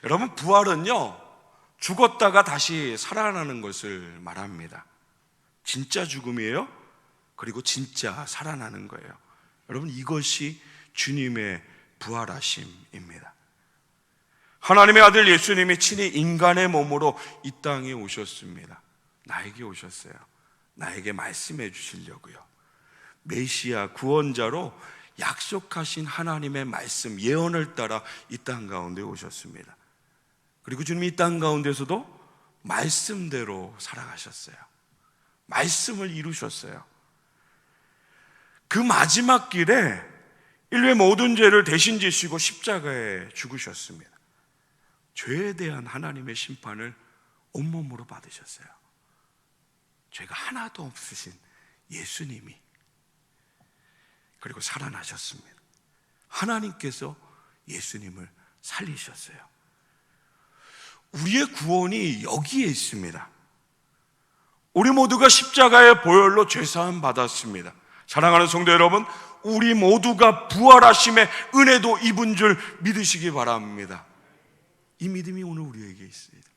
여러분, 부활은요, 죽었다가 다시 살아나는 것을 말합니다. 진짜 죽음이에요. 그리고 진짜 살아나는 거예요. 여러분, 이것이 주님의 부활하심입니다. 하나님의 아들 예수님이 친히 인간의 몸으로 이 땅에 오셨습니다. 나에게 오셨어요. 나에게 말씀해 주시려고요. 메시아 구원자로 약속하신 하나님의 말씀, 예언을 따라 이 땅 가운데 오셨습니다. 그리고 주님이 이 땅 가운데서도 말씀대로 살아가셨어요. 말씀을 이루셨어요. 그 마지막 길에 인류의 모든 죄를 대신 지시고 십자가에 죽으셨습니다. 죄에 대한 하나님의 심판을 온몸으로 받으셨어요. 죄가 하나도 없으신 예수님이. 그리고 살아나셨습니다. 하나님께서 예수님을 살리셨어요. 우리의 구원이 여기에 있습니다. 우리 모두가 십자가의 보혈로 죄사함 받았습니다. 사랑하는 성도 여러분, 우리 모두가 부활하심의 은혜도 입은 줄 믿으시기 바랍니다. 이 믿음이 오늘 우리에게 있습니다.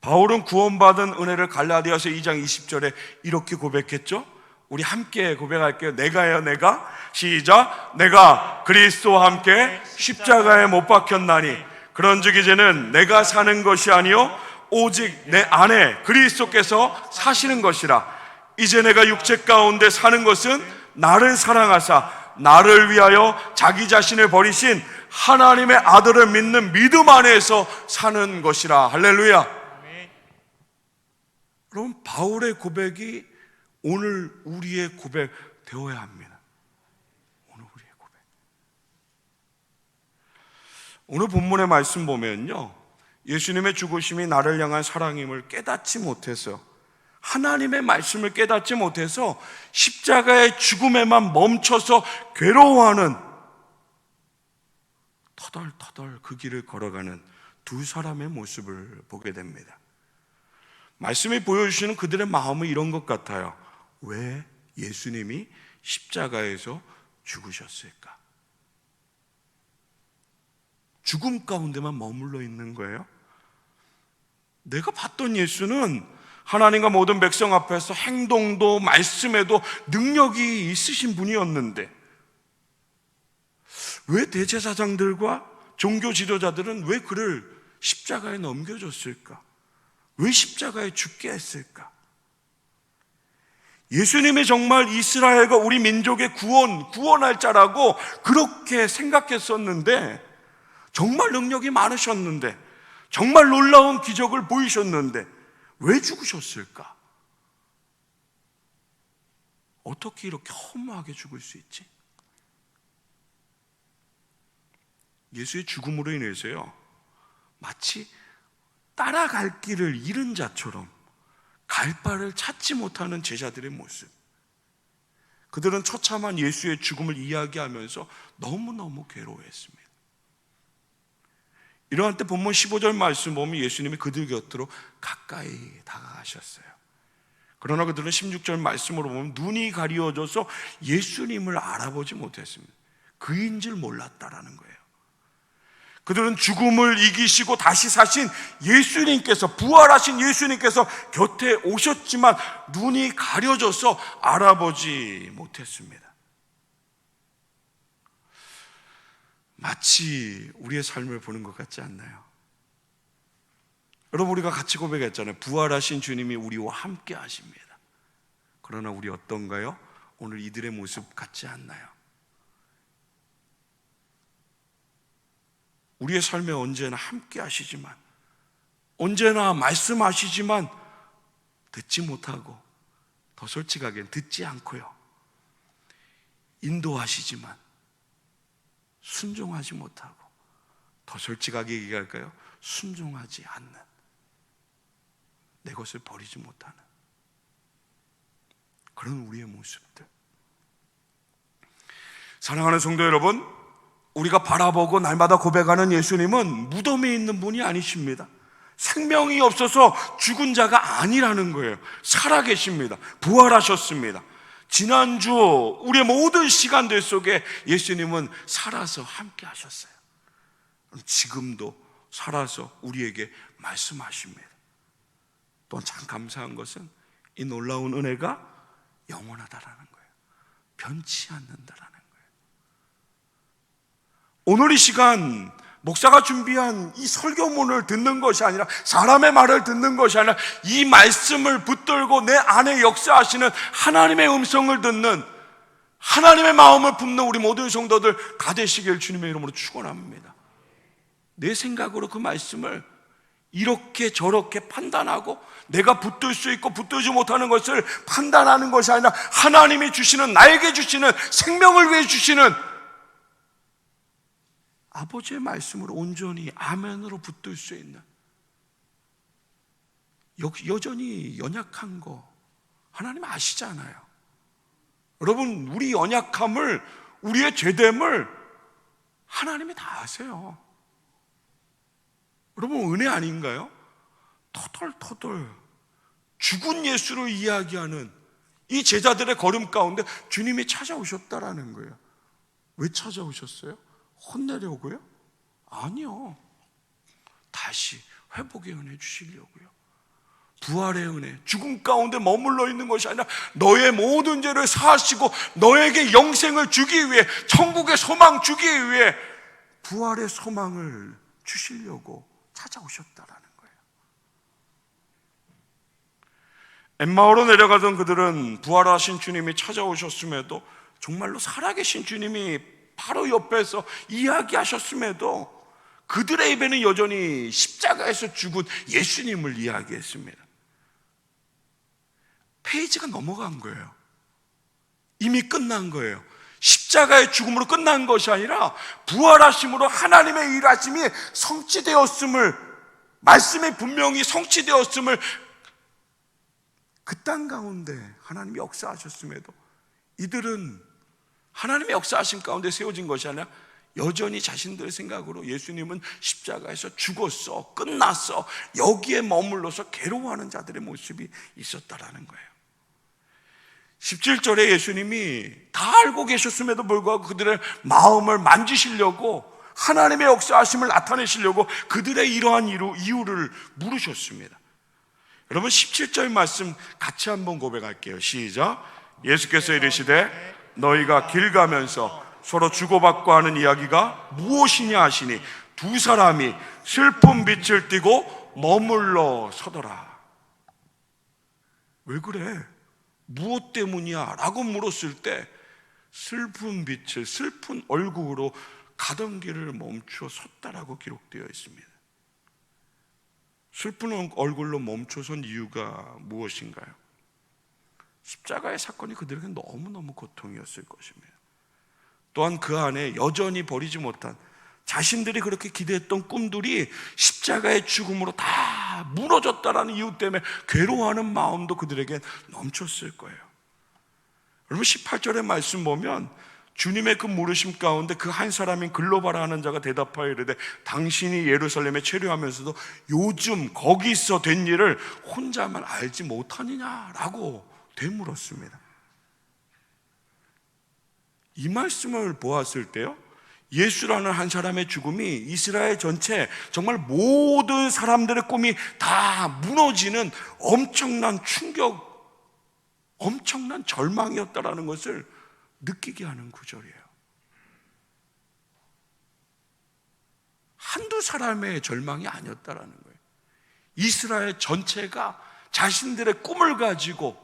바울은 구원받은 은혜를 갈라디아서 2장 20절에 이렇게 고백했죠. 우리 함께 고백할게요. 내가요, 내가. 시작. 내가 그리스도와 함께 십자가에 못 박혔나니 그런즉 이제는 내가 사는 것이 아니요 오직 내 안에 그리스도께서 사시는 것이라. 이제 내가 육체 가운데 사는 것은 나를 사랑하사 나를 위하여 자기 자신을 버리신 하나님의 아들을 믿는 믿음 안에서 사는 것이라. 할렐루야. 여러분, 바울의 고백이 오늘 우리의 고백 되어야 합니다. 오늘 우리의 고백. 오늘 본문의 말씀 보면요, 예수님의 죽으심이 나를 향한 사랑임을 깨닫지 못해서, 하나님의 말씀을 깨닫지 못해서 십자가의 죽음에만 멈춰서 괴로워하는, 터덜터덜 그 길을 걸어가는 두 사람의 모습을 보게 됩니다. 말씀이 보여주시는 그들의 마음은 이런 것 같아요. 왜 예수님이 십자가에서 죽으셨을까? 죽음 가운데만 머물러 있는 거예요. 내가 봤던 예수는 하나님과 모든 백성 앞에서 행동도 말씀에도 능력이 있으신 분이었는데 왜 대제사장들과 종교 지도자들은 왜 그를 십자가에 넘겨줬을까? 왜 십자가에 죽게 했을까? 예수님이 정말 이스라엘과 우리 민족의 구원할 자라고 그렇게 생각했었는데, 정말 능력이 많으셨는데, 정말 놀라운 기적을 보이셨는데 왜 죽으셨을까? 어떻게 이렇게 허무하게 죽을 수 있지? 예수의 죽음으로 인해서요, 마치 따라갈 길을 잃은 자처럼 갈 바를 찾지 못하는 제자들의 모습. 그들은 처참한 예수의 죽음을 이야기하면서 너무너무 괴로워했습니다. 이러한 때 본문 15절 말씀 보면 예수님이 그들 곁으로 가까이 다가가셨어요. 그러나 그들은 16절 말씀으로 보면 눈이 가리워져서 예수님을 알아보지 못했습니다. 그인 줄 몰랐다라는 거예요. 그들은 죽음을 이기시고 다시 사신 예수님께서, 부활하신 예수님께서 곁에 오셨지만 눈이 가려져서 알아보지 못했습니다. 마치 우리의 삶을 보는 것 같지 않나요? 여러분, 우리가 같이 고백했잖아요. 부활하신 주님이 우리와 함께 하십니다. 그러나 우리 어떤가요? 오늘 이들의 모습 같지 않나요? 우리의 삶에 언제나 함께 하시지만, 언제나 말씀하시지만 듣지 못하고, 더 솔직하게 듣지 않고요, 인도하시지만 순종하지 못하고, 더 솔직하게 얘기할까요? 순종하지 않는, 내 것을 버리지 못하는 그런 우리의 모습들. 사랑하는 성도 여러분, 우리가 바라보고 날마다 고백하는 예수님은 무덤에 있는 분이 아니십니다. 생명이 없어서 죽은 자가 아니라는 거예요. 살아계십니다. 부활하셨습니다. 지난주 우리의 모든 시간들 속에 예수님은 살아서 함께 하셨어요. 지금도 살아서 우리에게 말씀하십니다. 또한 참 감사한 것은 이 놀라운 은혜가 영원하다라는 거예요. 변치 않는다라는 거예요. 오늘 이 시간 목사가 준비한 이 설교문을 듣는 것이 아니라, 사람의 말을 듣는 것이 아니라, 이 말씀을 붙들고 내 안에 역사하시는 하나님의 음성을 듣는, 하나님의 마음을 품는 우리 모든 성도들 다 되시길 주님의 이름으로 축원합니다. 내 생각으로 그 말씀을 이렇게 저렇게 판단하고 내가 붙들 수 있고 붙들지 못하는 것을 판단하는 것이 아니라, 하나님이 주시는, 나에게 주시는, 생명을 위해 주시는 아버지의 말씀으로 온전히 아멘으로 붙들 수 있는, 여전히 연약한 거 하나님 아시잖아요. 여러분, 우리 연약함을, 우리의 죄됨을 하나님이 다 아세요. 여러분, 은혜 아닌가요? 터덜터덜 죽은 예수를 이야기하는 이 제자들의 걸음 가운데 주님이 찾아오셨다라는 거예요. 왜 찾아오셨어요? 혼내려고요? 아니요. 다시 회복의 은혜 주시려고요. 부활의 은혜, 죽음 가운데 머물러 있는 것이 아니라 너의 모든 죄를 사하시고 너에게 영생을 주기 위해, 천국의 소망 주기 위해 부활의 소망을 주시려고 찾아오셨다라는 거예요. 엠마오로 내려가던 그들은 부활하신 주님이 찾아오셨음에도, 정말로 살아계신 주님이 바로 옆에서 이야기하셨음에도 그들의 입에는 여전히 십자가에서 죽은 예수님을 이야기했습니다. 페이지가 넘어간 거예요. 이미 끝난 거예요. 십자가의 죽음으로 끝난 것이 아니라 부활하심으로 하나님의 일하심이 성취되었음을, 말씀이 분명히 성취되었음을, 그 땅 가운데 하나님이 역사하셨음에도 이들은 하나님의 역사하심 가운데 세워진 것이 아니라 여전히 자신들의 생각으로 예수님은 십자가에서 죽었어, 끝났어, 여기에 머물러서 괴로워하는 자들의 모습이 있었다라는 거예요. 17절에 예수님이 다 알고 계셨음에도 불구하고 그들의 마음을 만지시려고, 하나님의 역사하심을 나타내시려고 그들의 이러한 이유를 물으셨습니다. 여러분, 17절 말씀 같이 한번 고백할게요. 시작. 예수께서 이르시되 너희가 길 가면서 서로 주고받고 하는 이야기가 무엇이냐 하시니 두 사람이 슬픈 빛을 띠고 머물러 서더라. 왜 그래? 무엇 때문이야? 라고 물었을 때 슬픈 빛을, 슬픈 얼굴로 가던 길을 멈추어 섰다라고 기록되어 있습니다. 슬픈 얼굴로 멈춰선 이유가 무엇인가요? 십자가의 사건이 그들에게 너무너무 고통이었을 것입니다. 또한 그 안에 여전히 버리지 못한, 자신들이 그렇게 기대했던 꿈들이 십자가의 죽음으로 다 무너졌다라는 이유 때문에 괴로워하는 마음도 그들에게 넘쳤을 거예요. 여러분, 18절의 말씀 보면 주님의 그 물으심 가운데 그 한 사람인 글로바라 하는 자가 대답하여 이르되 당신이 예루살렘에 체류하면서도 요즘 거기서 된 일을 혼자만 알지 못하느냐라고 되물었습니다. 이 말씀을 보았을 때요, 예수라는 한 사람의 죽음이 이스라엘 전체, 정말 모든 사람들의 꿈이 다 무너지는 엄청난 충격, 엄청난 절망이었다라는 것을 느끼게 하는 구절이에요. 한두 사람의 절망이 아니었다라는 거예요. 이스라엘 전체가 자신들의 꿈을 가지고,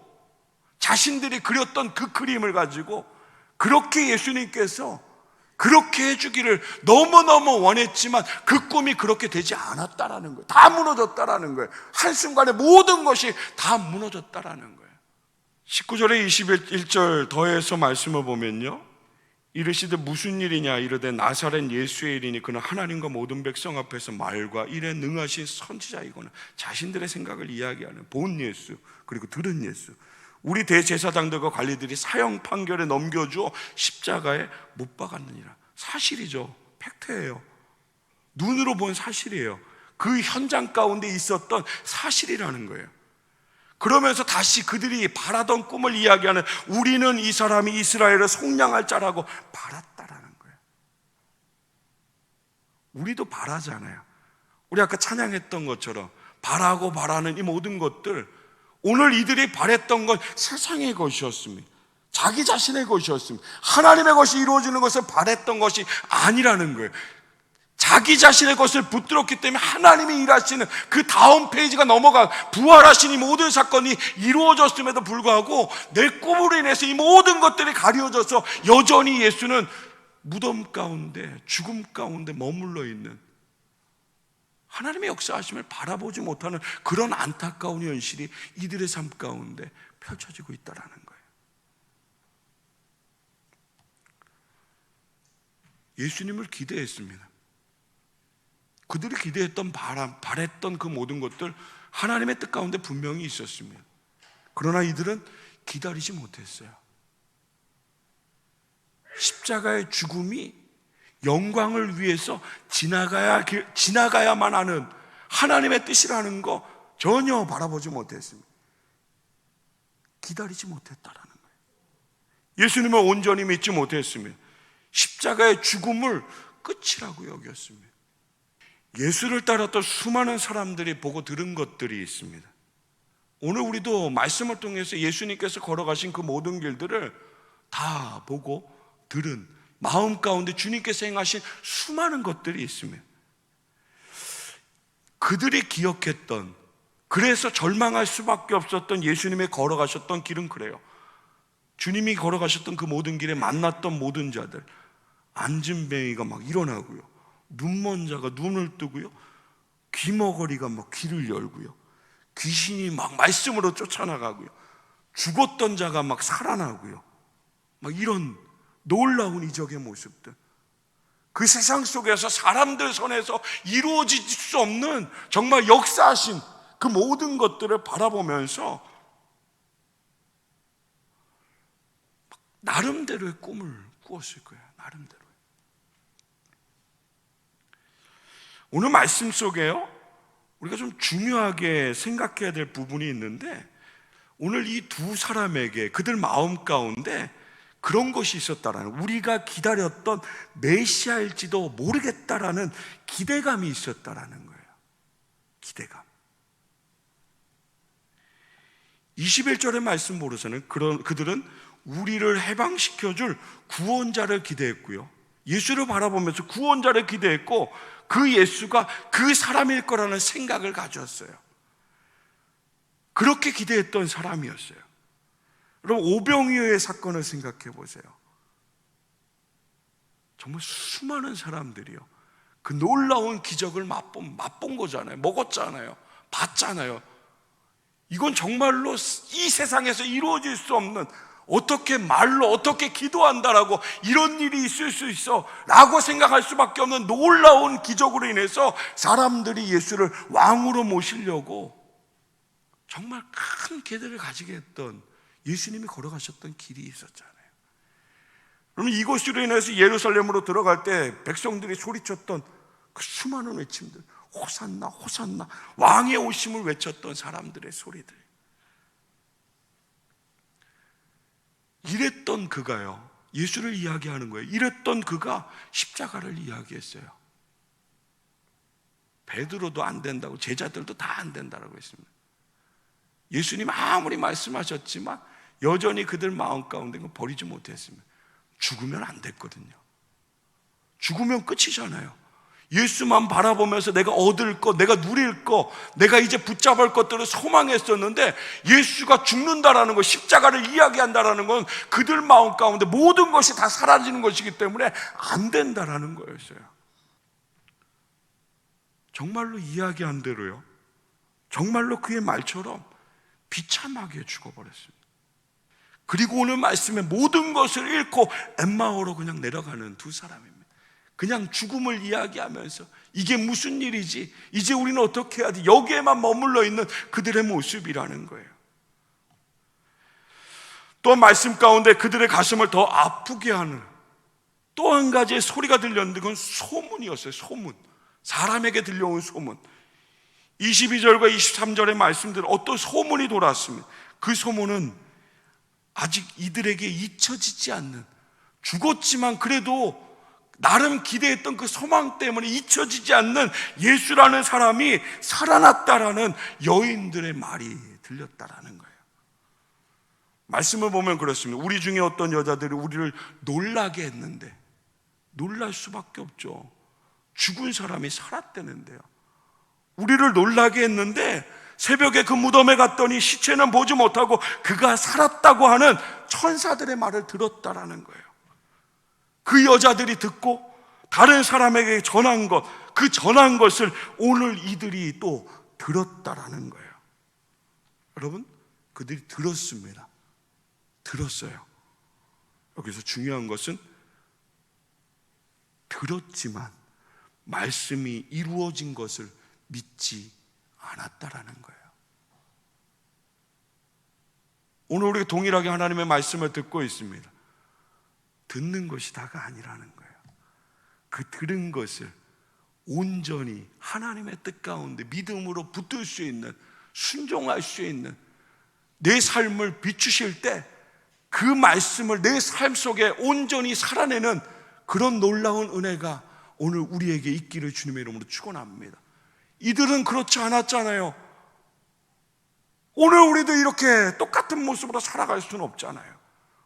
자신들이 그렸던 그 그림을 가지고 그렇게 예수님께서 그렇게 해주기를 너무너무 원했지만 그 꿈이 그렇게 되지 않았다라는 거예요. 다 무너졌다라는 거예요. 한순간에 모든 것이 다 무너졌다라는 거예요. 19절에 21절 더해서 말씀을 보면요, 이르시되 무슨 일이냐 이르되 나사렛 예수의 일이니 그는 하나님과 모든 백성 앞에서 말과 일에 능하신 선지자이거나, 자신들의 생각을 이야기하는 본 예수, 그리고 들은 예수, 우리 대제사장들과 관리들이 사형 판결에 넘겨주어 십자가에 못 박았느니라. 사실이죠. 팩트예요. 눈으로 본 사실이에요. 그 현장 가운데 있었던 사실이라는 거예요. 그러면서 다시 그들이 바라던 꿈을 이야기하는, 우리는 이 사람이 이스라엘을 속량할 자라고 바랐다라는 거예요. 우리도 바라잖아요. 우리 아까 찬양했던 것처럼 바라고 바라는 이 모든 것들, 오늘 이들이 바랬던 건 세상의 것이었습니다. 자기 자신의 것이었습니다. 하나님의 것이 이루어지는 것을 바랬던 것이 아니라는 거예요. 자기 자신의 것을 붙들었기 때문에 하나님이 일하시는 그 다음 페이지가 넘어가 부활하신 이 모든 사건이 이루어졌음에도 불구하고 내 꿈으로 인해서 이 모든 것들이 가려져서 여전히 예수는 무덤 가운데, 죽음 가운데 머물러 있는, 하나님의 역사하심을 바라보지 못하는 그런 안타까운 현실이 이들의 삶 가운데 펼쳐지고 있다는 거예요. 예수님을 기대했습니다. 그들이 기대했던 바랬던 그 모든 것들, 하나님의 뜻 가운데 분명히 있었습니다. 그러나 이들은 기다리지 못했어요. 십자가의 죽음이 영광을 위해서 지나가야만 하는 하나님의 뜻이라는 거 전혀 바라보지 못했습니다. 기다리지 못했다라는 거예요. 예수님을 온전히 믿지 못했습니다. 십자가의 죽음을 끝이라고 여겼습니다. 예수를 따랐던 수많은 사람들이 보고 들은 것들이 있습니다. 오늘 우리도 말씀을 통해서 예수님께서 걸어가신 그 모든 길들을 다 보고 들은, 마음 가운데 주님께서 행하신 수많은 것들이 있습니다. 그들이 기억했던, 그래서 절망할 수밖에 없었던 예수님이 걸어가셨던 길은 그래요. 주님이 걸어가셨던 그 모든 길에 만났던 모든 자들, 안진뱅이가 막 일어나고요, 눈먼 자가 눈을 뜨고요, 귀머거리가 막 귀를 열고요, 귀신이 막 말씀으로 쫓아나가고요, 죽었던 자가 막 살아나고요, 막 이런 놀라운 이적의 모습들, 그 세상 속에서 사람들 손에서 이루어질 수 없는 정말 역사하신 그 모든 것들을 바라보면서 나름대로의 꿈을 꾸었을 거예요. 나름대로. 오늘 말씀 속에요, 우리가 좀 중요하게 생각해야 될 부분이 있는데, 오늘 이 두 사람에게 그들 마음 가운데 그런 것이 있었다라는, 우리가 기다렸던 메시아일지도 모르겠다라는 기대감이 있었다라는 거예요. 기대감. 21절의 말씀 보고서는 그들은 우리를 해방시켜줄 구원자를 기대했고요, 예수를 바라보면서 구원자를 기대했고, 그 예수가 그 사람일 거라는 생각을 가졌어요. 그렇게 기대했던 사람이었어요. 여러분, 오병이어의 사건을 생각해 보세요. 정말 수많은 사람들이요, 그 놀라운 기적을 맛본 거잖아요. 먹었잖아요. 봤잖아요. 이건 정말로 이 세상에서 이루어질 수 없는, 어떻게 말로 어떻게 기도한다라고 이런 일이 있을 수 있어 라고 생각할 수밖에 없는 놀라운 기적으로 인해서 사람들이 예수를 왕으로 모시려고 정말 큰 기대를 가지게 했던, 예수님이 걸어가셨던 길이 있었잖아요. 그러면 이것으로 인해서 예루살렘으로 들어갈 때 백성들이 소리쳤던 그 수많은 외침들, 호산나 호산나, 왕의 오심을 외쳤던 사람들의 소리들, 이랬던 그가요, 예수를 이야기하는 거예요. 이랬던 그가 십자가를 이야기했어요. 베드로도 안 된다고, 제자들도 다 안 된다라고 했습니다. 예수님 아무리 말씀하셨지만 여전히 그들 마음 가운데 버리지 못했습니다. 죽으면 안 됐거든요. 죽으면 끝이잖아요. 예수만 바라보면서 내가 얻을 것, 내가 누릴 것, 내가 이제 붙잡을 것들을 소망했었는데, 예수가 죽는다라는 것, 십자가를 이야기한다라는 건 그들 마음 가운데 모든 것이 다 사라지는 것이기 때문에 안 된다라는 거였어요. 정말로 이야기한 대로요, 정말로 그의 말처럼 비참하게 죽어버렸습니다. 그리고 오늘 말씀에 모든 것을 잃고 엠마오로 그냥 내려가는 두 사람입니다. 그냥 죽음을 이야기하면서 이게 무슨 일이지, 이제 우리는 어떻게 해야 돼, 여기에만 머물러 있는 그들의 모습이라는 거예요. 또 말씀 가운데 그들의 가슴을 더 아프게 하는 또 한 가지의 소리가 들렸는데, 그건 소문이었어요. 소문, 사람에게 들려온 소문. 22절과 23절의 말씀대로 어떤 소문이 돌았습니다. 그 소문은 아직 이들에게 잊혀지지 않는, 죽었지만 그래도 나름 기대했던 그 소망 때문에 잊혀지지 않는 예수라는 사람이 살아났다라는 여인들의 말이 들렸다라는 거예요. 말씀을 보면 그렇습니다. 우리 중에 어떤 여자들이 우리를 놀라게 했는데, 놀랄 수밖에 없죠. 죽은 사람이 살았다는데요. 우리를 놀라게 했는데 새벽에 그 무덤에 갔더니 시체는 보지 못하고 그가 살았다고 하는 천사들의 말을 들었다라는 거예요. 그 여자들이 듣고 다른 사람에게 전한 것, 그 전한 것을 오늘 이들이 또 들었다라는 거예요. 여러분, 그들이 들었습니다. 들었어요. 여기서 중요한 것은 들었지만 말씀이 이루어진 것을 믿지 않았다라는 거예요. 오늘 우리가 동일하게 하나님의 말씀을 듣고 있습니다. 듣는 것이 다가 아니라는 거예요. 그 들은 것을 온전히 하나님의 뜻 가운데 믿음으로 붙들 수 있는, 순종할 수 있는 내 삶을 비추실 때 그 말씀을 내 삶 속에 온전히 살아내는 그런 놀라운 은혜가 오늘 우리에게 있기를 주님의 이름으로 축원합니다. 이들은 그렇지 않았잖아요. 오늘 우리도 이렇게 똑같은 모습으로 살아갈 수는 없잖아요.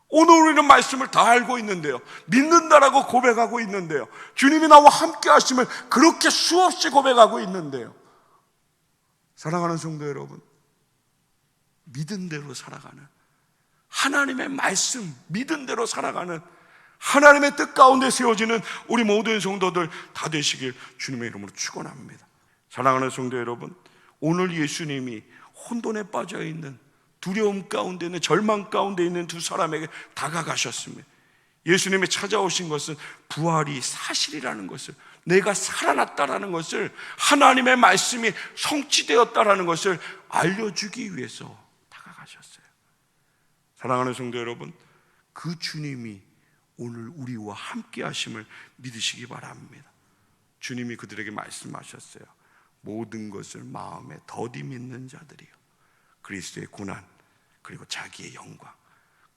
오늘 우리는 말씀을 다 알고 있는데요, 믿는다라고 고백하고 있는데요, 주님이 나와 함께 하심을 그렇게 수없이 고백하고 있는데요, 사랑하는 성도 여러분, 믿은 대로 살아가는, 하나님의 말씀 믿은 대로 살아가는, 하나님의 뜻 가운데 세워지는 우리 모든 성도들 다 되시길 주님의 이름으로 축원합니다. 사랑하는 성도 여러분, 오늘 예수님이 혼돈에 빠져 있는, 두려움 가운데 있는, 절망 가운데 있는 두 사람에게 다가가셨습니다. 예수님이 찾아오신 것은 부활이 사실이라는 것을, 내가 살아났다라는 것을, 하나님의 말씀이 성취되었다라는 것을 알려주기 위해서 다가가셨어요. 사랑하는 성도 여러분, 그 주님이 오늘 우리와 함께 하심을 믿으시기 바랍니다. 주님이 그들에게 말씀하셨어요. 모든 것을 마음에 더디 믿는 자들이요, 그리스도의 고난 그리고 자기의 영광,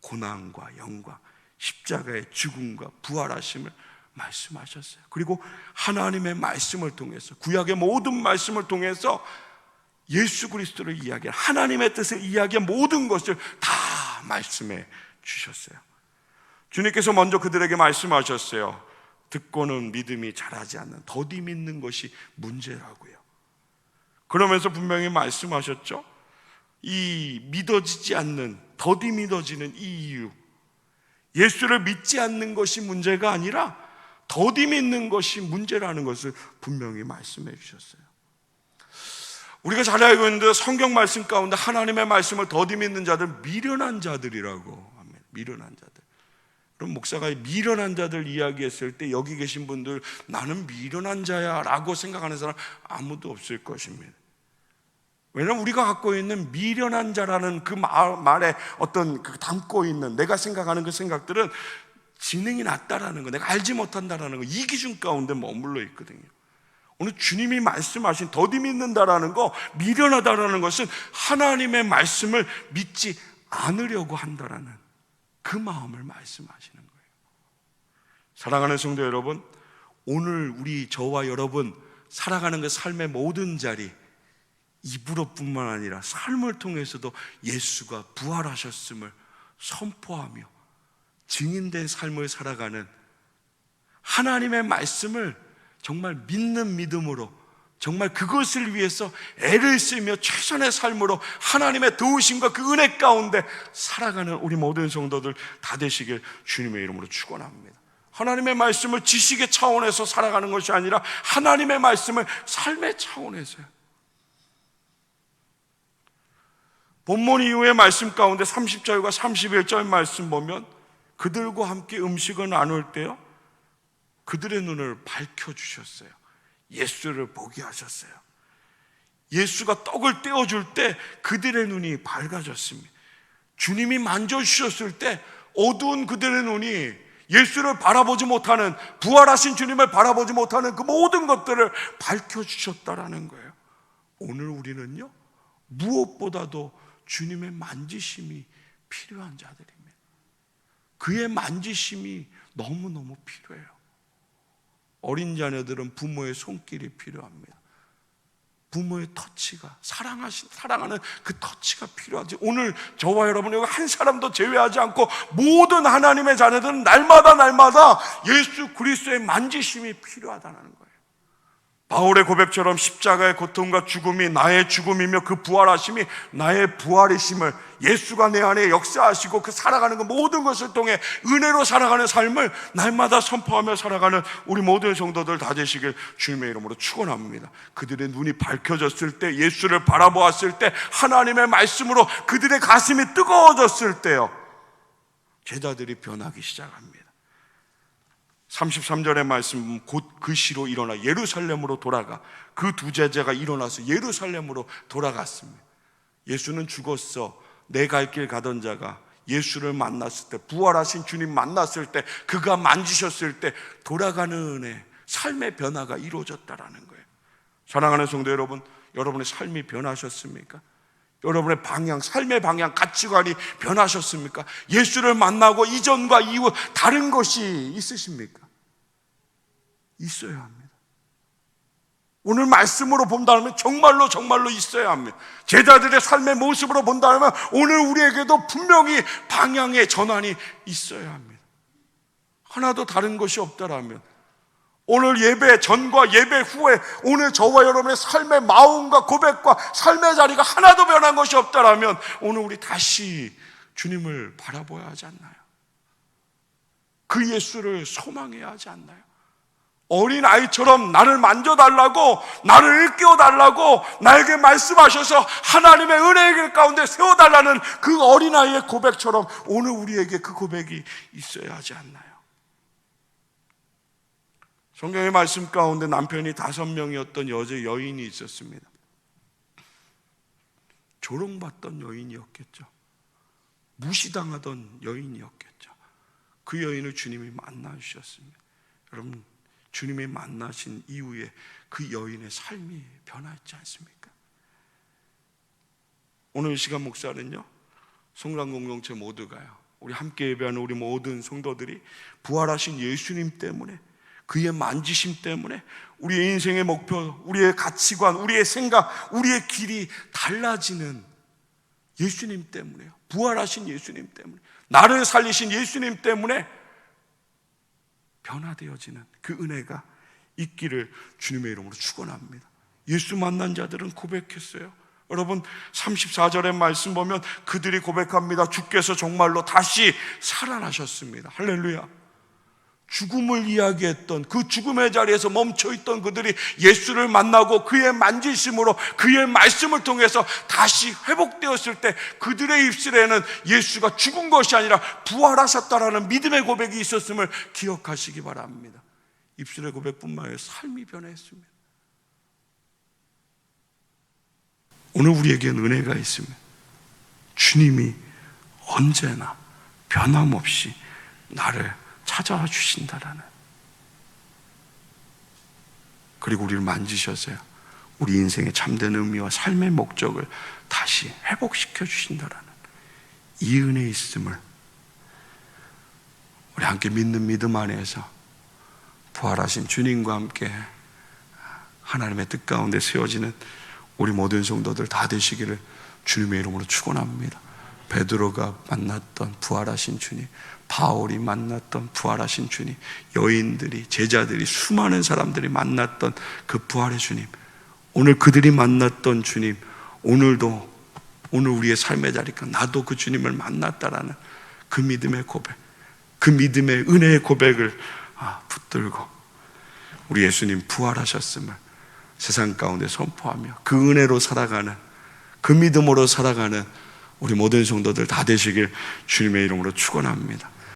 고난과 영광, 십자가의 죽음과 부활하심을 말씀하셨어요. 그리고 하나님의 말씀을 통해서, 구약의 모든 말씀을 통해서 예수 그리스도를 이야기한, 하나님의 뜻을 이야기한 모든 것을 다 말씀해 주셨어요. 주님께서 먼저 그들에게 말씀하셨어요. 듣고는 믿음이 자라지 않는, 더디 믿는 것이 문제라고요. 그러면서 분명히 말씀하셨죠. 이 믿어지지 않는, 더디 믿어지는 이 이유, 예수를 믿지 않는 것이 문제가 아니라 더디 믿는 것이 문제라는 것을 분명히 말씀해 주셨어요. 우리가 잘 알고 있는데 성경 말씀 가운데 하나님의 말씀을 더디 믿는 자들, 미련한 자들이라고 합니다. 미련한 자들. 그럼 목사가 미련한 자들 이야기했을 때 여기 계신 분들, 나는 미련한 자야 라고 생각하는 사람 아무도 없을 것입니다. 왜냐하면 우리가 갖고 있는 미련한 자라는 그 말에 어떤 그 담고 있는, 내가 생각하는 그 생각들은 지능이 낮다라는 거, 내가 알지 못한다라는 거, 이 기준 가운데 머물러 있거든요. 오늘 주님이 말씀하신 더디 믿는다라는 거, 미련하다라는 것은 하나님의 말씀을 믿지 않으려고 한다라는 그 마음을 말씀하시는 거예요. 사랑하는 성도 여러분, 오늘 우리 저와 여러분 살아가는 그 삶의 모든 자리, 입으로뿐만 아니라 삶을 통해서도 예수가 부활하셨음을 선포하며 증인된 삶을 살아가는, 하나님의 말씀을 정말 믿는 믿음으로, 정말 그것을 위해서 애를 쓰며 최선의 삶으로 하나님의 도우심과 그 은혜 가운데 살아가는 우리 모든 성도들 다 되시길 주님의 이름으로 축원합니다. 하나님의 말씀을 지식의 차원에서 살아가는 것이 아니라 하나님의 말씀을 삶의 차원에서요. 본문 이후의 말씀 가운데 30절과 31절 말씀 보면, 그들과 함께 음식을 나눌 때요, 그들의 눈을 밝혀주셨어요. 예수를 보게 하셨어요. 예수가 떡을 떼어줄 때 그들의 눈이 밝아졌습니다. 주님이 만져주셨을 때 어두운 그들의 눈이 예수를 바라보지 못하는, 부활하신 주님을 바라보지 못하는 그 모든 것들을 밝혀주셨다라는 거예요. 오늘 우리는요, 무엇보다도 주님의 만지심이 필요한 자들입니다. 그의 만지심이 너무너무 필요해요. 어린 자녀들은 부모의 손길이 필요합니다. 부모의 터치가, 사랑하는 그 터치가 필요하지. 오늘 저와 여러분 여기 한 사람도 제외하지 않고 모든 하나님의 자녀들은 날마다 예수 그리스도의 만지심이 필요하다는 거예요. 바울의 고백처럼 십자가의 고통과 죽음이 나의 죽음이며 그 부활하심이 나의 부활이심을, 예수가 내 안에 역사하시고 그 살아가는 그 모든 것을 통해 은혜로 살아가는 삶을 날마다 선포하며 살아가는 우리 모든 성도들 다 되시길 주님의 이름으로 축원합니다. 그들의 눈이 밝혀졌을 때, 예수를 바라보았을 때, 하나님의 말씀으로 그들의 가슴이 뜨거워졌을 때요, 제자들이 변하기 시작합니다. 33절의 말씀, 곧 그 시로 일어나 예루살렘으로 돌아가, 그 두 제자가 일어나서 예루살렘으로 돌아갔습니다. 예수는 죽었어. 내 갈 길 가던 자가 예수를 만났을 때, 부활하신 주님 만났을 때, 그가 만지셨을 때 돌아가는 은혜, 삶의 변화가 이루어졌다라는 거예요. 사랑하는 성도 여러분, 여러분의 삶이 변하셨습니까? 여러분의 방향, 삶의 방향, 가치관이 변하셨습니까? 예수를 만나고 이전과 이후 다른 것이 있으십니까? 있어야 합니다. 오늘 말씀으로 본다면 정말로 있어야 합니다. 제자들의 삶의 모습으로 본다면 오늘 우리에게도 분명히 방향의 전환이 있어야 합니다. 하나도 다른 것이 없다라면, 오늘 예배 전과 예배 후에 오늘 저와 여러분의 삶의 마음과 고백과 삶의 자리가 하나도 변한 것이 없다라면 오늘 우리 다시 주님을 바라봐야 하지 않나요? 그 예수를 소망해야 하지 않나요? 어린아이처럼 나를 만져달라고, 나를 일깨워달라고 나에게 말씀하셔서 하나님의 은혜의 가운데 세워달라는 그 어린아이의 고백처럼 오늘 우리에게 그 고백이 있어야 하지 않나요? 성경의 말씀 가운데 남편이 5명이었던 여인이 있었습니다. 조롱받던 여인이었겠죠. 무시당하던 여인이었겠죠. 그 여인을 주님이 만나주셨습니다. 여러분, 주님이 만나신 이후에 그 여인의 삶이 변화했지 않습니까? 오늘 이 시간 목사는요, 성당 공동체 모두가요, 우리 함께 예배하는 우리 모든 성도들이 부활하신 예수님 때문에, 그의 만지심 때문에 우리의 인생의 목표, 우리의 가치관, 우리의 생각, 우리의 길이 달라지는 예수님 때문에요. 부활하신 예수님 때문에, 나를 살리신 예수님 때문에 변화되어지는 그 은혜가 있기를 주님의 이름으로 축원합니다. 예수 만난 자들은 고백했어요. 여러분, 34절의 말씀 보면 그들이 고백합니다. 주께서 정말로 다시 살아나셨습니다. 할렐루야. 죽음을 이야기했던 그 죽음의 자리에서 멈춰있던 그들이 예수를 만나고 그의 만지심으로, 그의 말씀을 통해서 다시 회복되었을 때 그들의 입술에는 예수가 죽은 것이 아니라 부활하셨다라는 믿음의 고백이 있었음을 기억하시기 바랍니다. 입술의 고백뿐만 아니라 삶이 변했습니다. 오늘 우리에게는 은혜가 있습니다. 주님이 언제나 변함없이 나를 찾아와 주신다라는, 그리고 우리를 만지셔서요, 우리 인생의 참된 의미와 삶의 목적을 다시 회복시켜 주신다라는 이 은혜의 있음을 우리 함께 믿는 믿음 안에서 부활하신 주님과 함께 하나님의 뜻 가운데 세워지는 우리 모든 성도들 다 되시기를 주님의 이름으로 축원합니다. 베드로가 만났던 부활하신 주님, 바울이 만났던 부활하신 주님, 여인들이, 제자들이, 수많은 사람들이 만났던 그 부활의 주님, 오늘 그들이 만났던 주님, 오늘 우리의 삶의 자리가 나도 그 주님을 만났다라는 그 믿음의 고백, 그 믿음의 은혜의 고백을 붙들고 우리 예수님 부활하셨음을 세상 가운데 선포하며 그 은혜로 살아가는, 그 믿음으로 살아가는 우리 모든 성도들 다 되시길 주님의 이름으로 축원합니다.